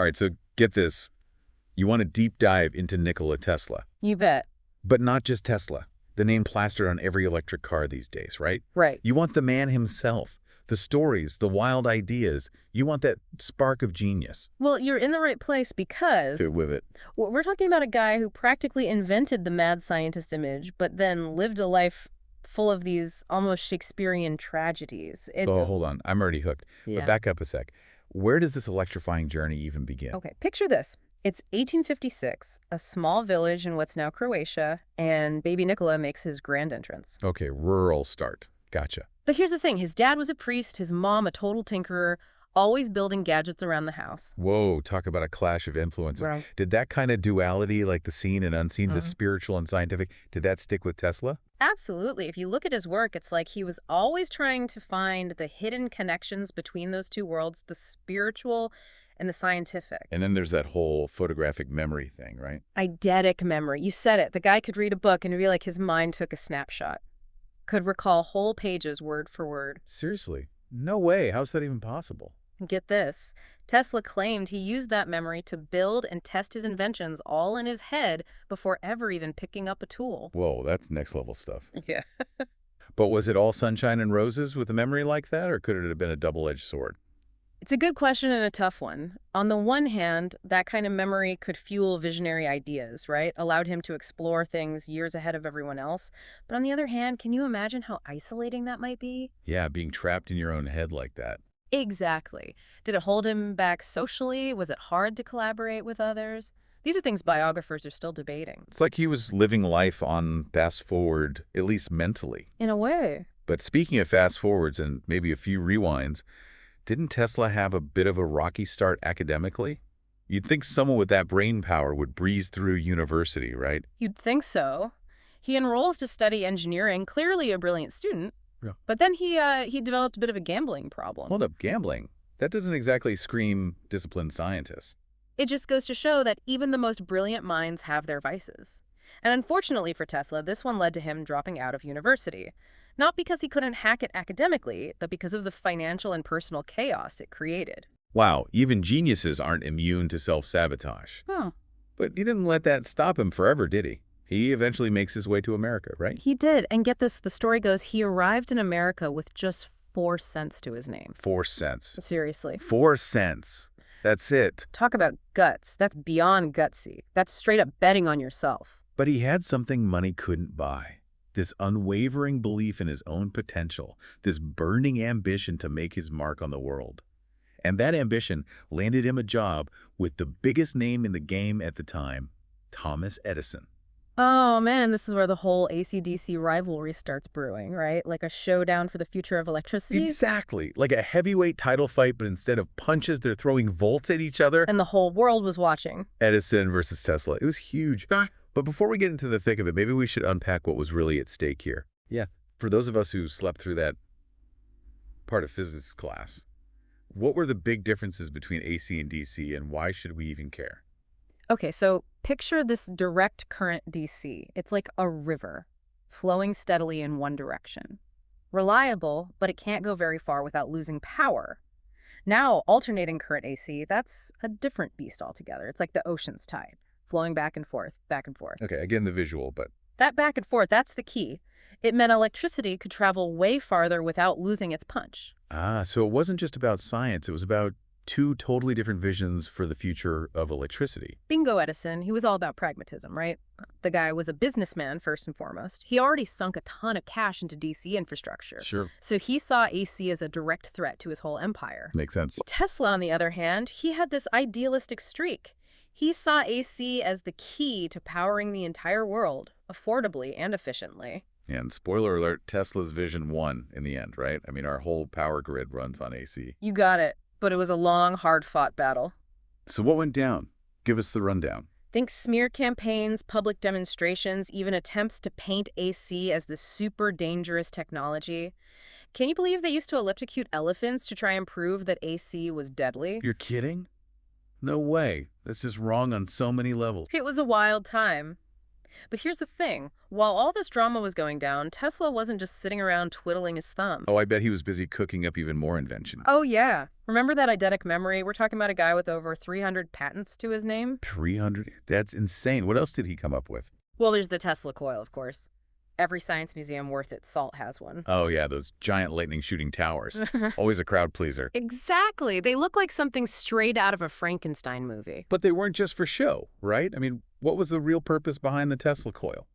All right, so get this. You want to deep dive into Nikola Tesla. You bet. But not just Tesla. The name plastered on every electric car these days, right? Right. You want the man himself. The stories, the wild ideas. You want that spark of genius. Well, you're in the right place because Fit with it. we're talking about a guy who practically invented the mad scientist image, but then lived a life full of these almost Shakespearean tragedies. So hold on. I'm already hooked. Yeah. But back up a sec. Where does this electrifying journey even begin? Okay, picture this. It's 1856, a small village in what's now Croatia, and baby Nikola makes his grand entrance. Okay, rural start. Gotcha. But here's the thing. His dad was a priest, his mom a total tinkerer, always building gadgets around the house. Whoa, talk about a clash of influences. Right. Did that kind of duality, like the seen and unseen, the spiritual and scientific, did that stick with Tesla? Absolutely. If you look at his work, it's like he was always trying to find the hidden connections between those two worlds, the spiritual and the scientific. And then there's that whole photographic memory thing, right? Eidetic memory. You said it. The guy could read a book and feel like his mind took a snapshot. Could recall whole pages word for word. Seriously? No way. How's that even possible? And get this. Tesla claimed he used that memory to build and test his inventions all in his head before ever even picking up a tool. Whoa, that's next level stuff. Yeah. But was it all sunshine and roses with a memory like that, or could it have been a double-edged sword? It's a good question and a tough one. On the one hand, that kind of memory could fuel visionary ideas, right? Allowed him to explore things years ahead of everyone else. But on the other hand, can you imagine how isolating that might be? Yeah, being trapped in your own head like that. Exactly. Did it hold him back socially? Was it hard to collaborate with others? These are things biographers are still debating. It's like he was living life on fast forward, at least mentally. In a way. But speaking of fast forwards and maybe a few rewinds, didn't Tesla have a bit of a rocky start academically? You'd think someone with that brain power would breeze through university, right? You'd think so. He enrolls to study engineering, clearly a brilliant student. Yeah. But then he developed a bit of a gambling problem. Hold up, gambling. That doesn't exactly scream disciplined scientist. It just goes to show that even the most brilliant minds have their vices. And unfortunately for Tesla, this one led to him dropping out of university. Not because he couldn't hack it academically, but because of the financial and personal chaos it created. Wow, even geniuses aren't immune to self-sabotage. Huh. But he didn't let that stop him forever, did he? He eventually makes his way to America, right? He did. And get this, the story goes, he arrived in America with just 4 cents to his name. 4 cents. Seriously. 4 cents. That's it. Talk about guts. That's beyond gutsy. That's straight up betting on yourself. But he had something money couldn't buy. This unwavering belief in his own potential, this burning ambition to make his mark on the world. And that ambition landed him a job with the biggest name in the game at the time, Thomas Edison. Oh man, this is where the whole AC/DC rivalry starts brewing, right? Like a showdown for the future of electricity. Exactly. Like a heavyweight title fight, but instead of punches, they're throwing volts at each other. And the whole world was watching. Edison versus Tesla. It was huge. But before we get into the thick of it, maybe we should unpack what was really at stake here. Yeah. For those of us who slept through that part of physics class, what were the big differences between AC and DC, and why should we even care? Okay, so picture this direct current DC. It's like a river, flowing steadily in one direction. Reliable, but it can't go very far without losing power. Now, alternating current AC, that's a different beast altogether. It's like the ocean's tide, flowing back and forth, back and forth. Okay, again, the visual, but... That back and forth, that's the key. It meant electricity could travel way farther without losing its punch. Ah, so it wasn't just about science. It was about 2 totally different visions for the future of electricity. Bingo, Edison. He was all about pragmatism, right? The guy was a businessman, first and foremost. He already sunk a ton of cash into DC infrastructure. Sure. So he saw AC as a direct threat to his whole empire. Makes sense. Tesla, on the other hand, he had this idealistic streak. He saw AC as the key to powering the entire world, affordably and efficiently. And spoiler alert, Tesla's vision won in the end, right? I mean, our whole power grid runs on AC. You got it. But it was a long, hard-fought battle. So what went down? Give us the rundown. Think smear campaigns, public demonstrations, even attempts to paint AC as the super dangerous technology. Can you believe they used to electrocute elephants to try and prove that AC was deadly? You're kidding? No way. That's just wrong on so many levels. It was a wild time. But here's the thing. While all this drama was going down, Tesla wasn't just sitting around twiddling his Oh, thumbs. I bet he was busy cooking up even more inventions. Oh, yeah. Remember that eidetic memory? We're talking about a guy with over 300 patents to his name? 300? That's insane. What else did he come up with? Well, there's the Tesla coil, of course. Every science museum worth its salt has one. Oh, yeah, those giant lightning-shooting towers. Always a crowd pleaser. Exactly. They look like something straight out of a Frankenstein movie. But they weren't just for show, right? I mean, what was the real purpose behind the Tesla coil?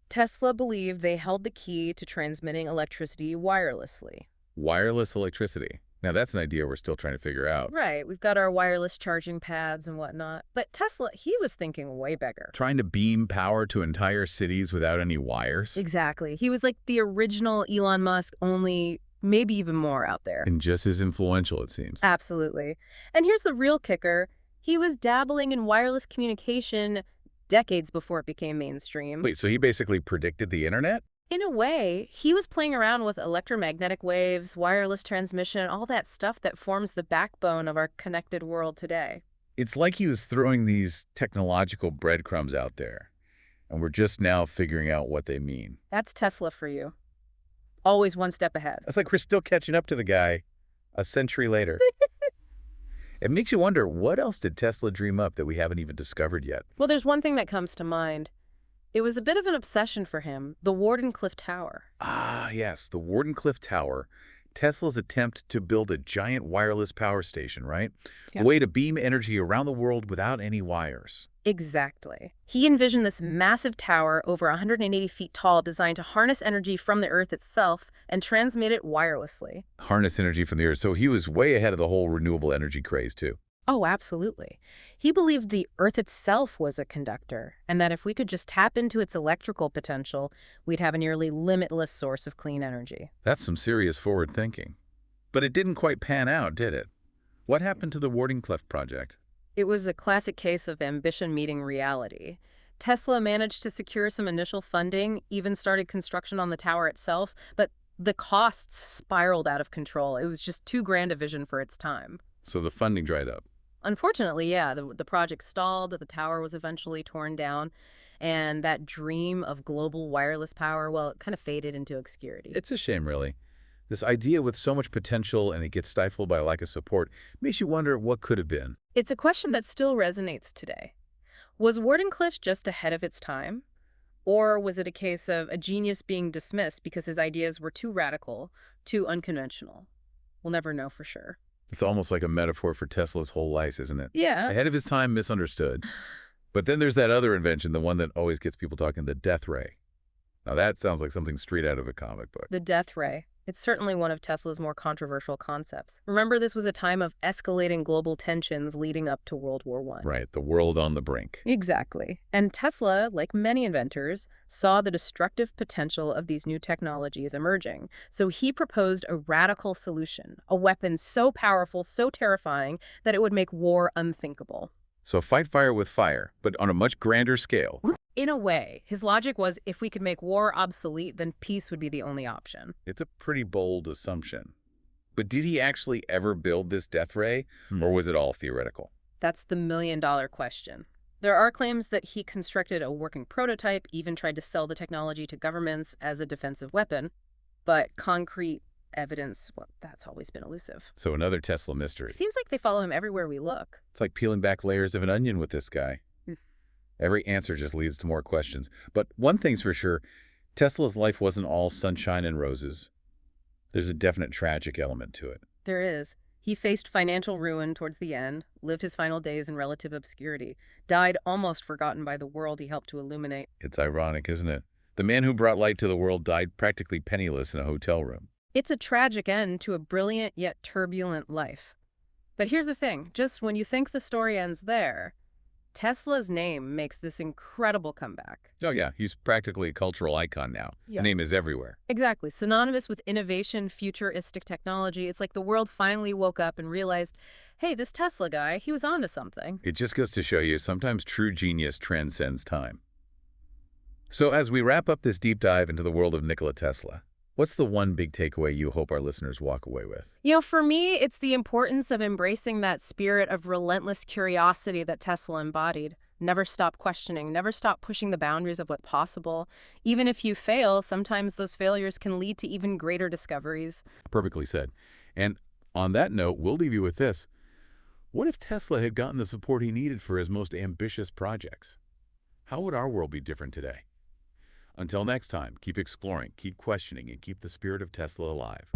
Tesla believed they held the key to transmitting electricity wirelessly. Wireless electricity. Now, that's an idea we're still trying to figure out. Right, we've got our wireless charging pads and whatnot. But Tesla, he was thinking way bigger. Trying to beam power to entire cities without any wires? Exactly. He was like the original Elon Musk, only maybe even more out there. And just as influential, it seems. Absolutely. And here's the real kicker. He was dabbling in wireless communication decades before it became mainstream. Wait, so he basically predicted the internet? In a way, he was playing around with electromagnetic waves, wireless transmission, all that stuff that forms the backbone of our connected world today. It's like he was throwing these technological breadcrumbs out there, and we're just now figuring out what they mean. That's Tesla for you. Always one step ahead. It's like we're still catching up to the guy a century later. It makes you wonder, what else did Tesla dream up that we haven't even discovered yet? Well, there's one thing that comes to mind. It was a bit of an obsession for him, the Wardenclyffe Tower. Ah, yes, the Wardenclyffe Tower. Tesla's attempt to build a giant wireless power station, right? Yeah. A way to beam energy around the world without any wires. Exactly. He envisioned this massive tower over 180 feet tall designed to harness energy from the Earth itself and transmit it wirelessly. Harness energy from the earth. So he was way ahead of the whole renewable energy craze, too. Oh, absolutely. He believed the Earth itself was a conductor, and that if we could just tap into its electrical potential, we'd have a nearly limitless source of clean energy. That's some serious forward thinking. But it didn't quite pan out, did it? What happened to the Wardenclyffe project? It was a classic case of ambition meeting reality. Tesla managed to secure some initial funding, even started construction on the tower itself, but the costs spiraled out of control. It was just too grand a vision for its time. So the funding dried up. Unfortunately, yeah, the project stalled, the tower was eventually torn down, and that dream of global wireless power, well, it kind of faded into obscurity. It's a shame, really. This idea with so much potential and it gets stifled by a lack of support makes you wonder what could have been. It's a question that still resonates today. Was Wardenclyffe just ahead of its time? Or was it a case of a genius being dismissed because his ideas were too radical, too unconventional? We'll never know for sure. It's almost like a metaphor for Tesla's whole life, isn't it? Yeah. Ahead of his time, misunderstood. But then there's that other invention, the one that always gets people talking, the death ray. Now that sounds like something straight out of a comic book. The death ray. It's certainly one of Tesla's more controversial concepts. Remember, this was a time of escalating global tensions leading up to World War I. Right, the world on the brink. Exactly. And Tesla, like many inventors, saw the destructive potential of these new technologies emerging. So he proposed a radical solution, a weapon so powerful, so terrifying, that it would make war unthinkable. So fight fire with fire, but on a much grander scale. In a way, his logic was if we could make war obsolete, then peace would be the only option. It's a pretty bold assumption. But did he actually ever build this death ray, or was it all theoretical? That's the million-dollar question. There are claims that he constructed a working prototype, even tried to sell the technology to governments as a defensive weapon, but concrete evidence, well, that's always been elusive. So another Tesla mystery. Seems like they follow him everywhere we look. It's like peeling back layers of an onion with this guy. Every answer just leads to more questions. But one thing's for sure, Tesla's life wasn't all sunshine and roses. There's a definite tragic element to it. There is. He faced financial ruin towards the end, lived his final days in relative obscurity, died almost forgotten by the world he helped to illuminate. It's ironic, isn't it? The man who brought light to the world died practically penniless in a hotel room. It's a tragic end to a brilliant yet turbulent life. But here's the thing, just when you think the story ends there, Tesla's name makes this incredible comeback. Oh yeah, he's practically a cultural icon now. Yeah. The name is everywhere. Exactly. Synonymous with innovation, futuristic technology. It's like the world finally woke up and realized, hey, this Tesla guy, he was onto something. It just goes to show you, sometimes true genius transcends time. So as we wrap up this deep dive into the world of Nikola Tesla, what's the one big takeaway you hope our listeners walk away with? You know, for me, it's the importance of embracing that spirit of relentless curiosity that Tesla embodied. Never stop questioning, never stop pushing the boundaries of what's possible. Even if you fail, sometimes those failures can lead to even greater discoveries. Perfectly said. And on that note, we'll leave you with this. What if Tesla had gotten the support he needed for his most ambitious projects? How would our world be different today? Until next time, keep exploring, keep questioning, and keep the spirit of Tesla alive.